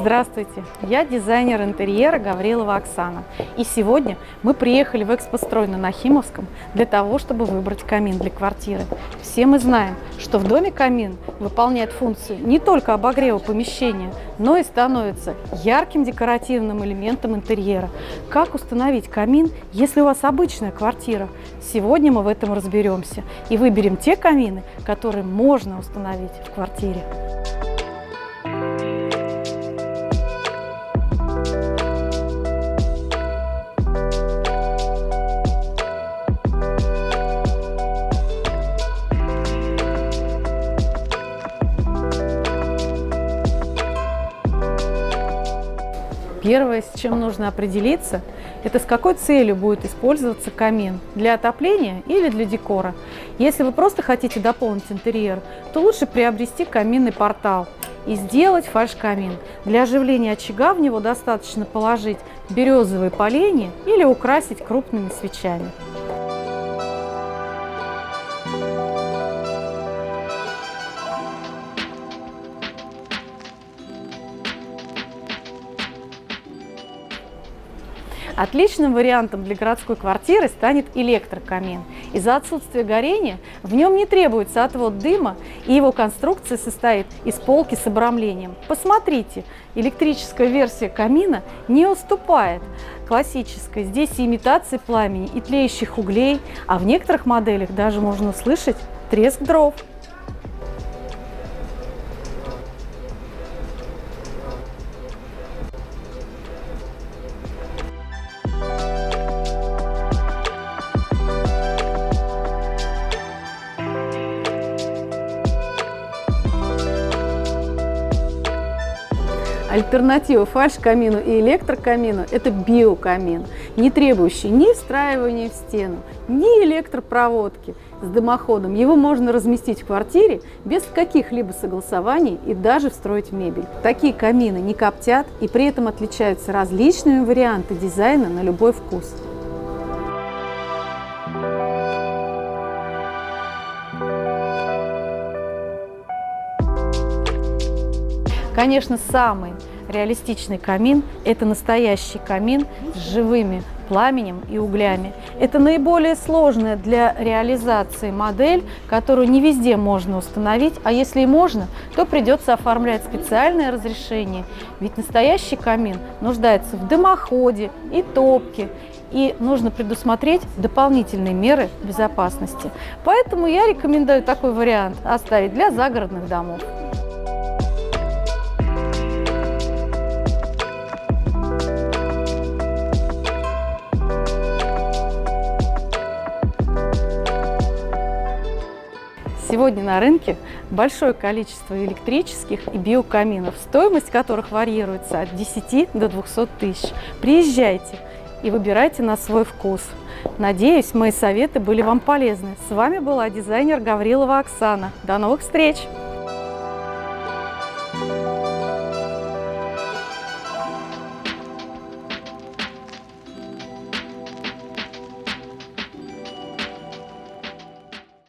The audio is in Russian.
Здравствуйте, я дизайнер интерьера Гаврилова Оксана. И сегодня мы приехали в Экспострой на Нахимовском для того, чтобы выбрать камин для квартиры. Все мы знаем, что в доме камин выполняет функцию не только обогрева помещения, но и становится ярким декоративным элементом интерьера. Как установить камин, если у вас обычная квартира? Сегодня мы в этом разберемся и выберем те камины, которые можно установить в квартире. Первое, с чем нужно определиться, это с какой целью будет использоваться камин – для отопления или для декора. Если вы просто хотите дополнить интерьер, то лучше приобрести каминный портал и сделать фальш-камин. Для оживления очага в него достаточно положить березовые поленья или украсить крупными свечами. Отличным вариантом для городской квартиры станет электрокамин. Из-за отсутствия горения в нем не требуется отвод дыма, и его конструкция состоит из полки с обрамлением. Посмотрите, электрическая версия камина не уступает классической. Здесь и имитация пламени, и тлеющих углей, а в некоторых моделях даже можно услышать треск дров. Альтернатива фальш-камину и электрокамину – это биокамин, не требующий ни встраивания в стену, ни электропроводки с дымоходом. Его можно разместить в квартире без каких-либо согласований и даже встроить в мебель. Такие камины не коптят и при этом отличаются различными вариантами дизайна на любой вкус. Конечно, самый реалистичный камин – это настоящий камин с живыми пламенем и углями. Это наиболее сложная для реализации модель, которую не везде можно установить, а если и можно, то придется оформлять специальное разрешение, ведь настоящий камин нуждается в дымоходе и топке, и нужно предусмотреть дополнительные меры безопасности. Поэтому я рекомендую такой вариант оставить для загородных домов. Сегодня на рынке большое количество электрических и биокаминов, стоимость которых варьируется от 10 до 200 тысяч. Приезжайте и выбирайте на свой вкус. Надеюсь, мои советы были вам полезны. С вами была дизайнер Гаврилова Оксана. До новых встреч!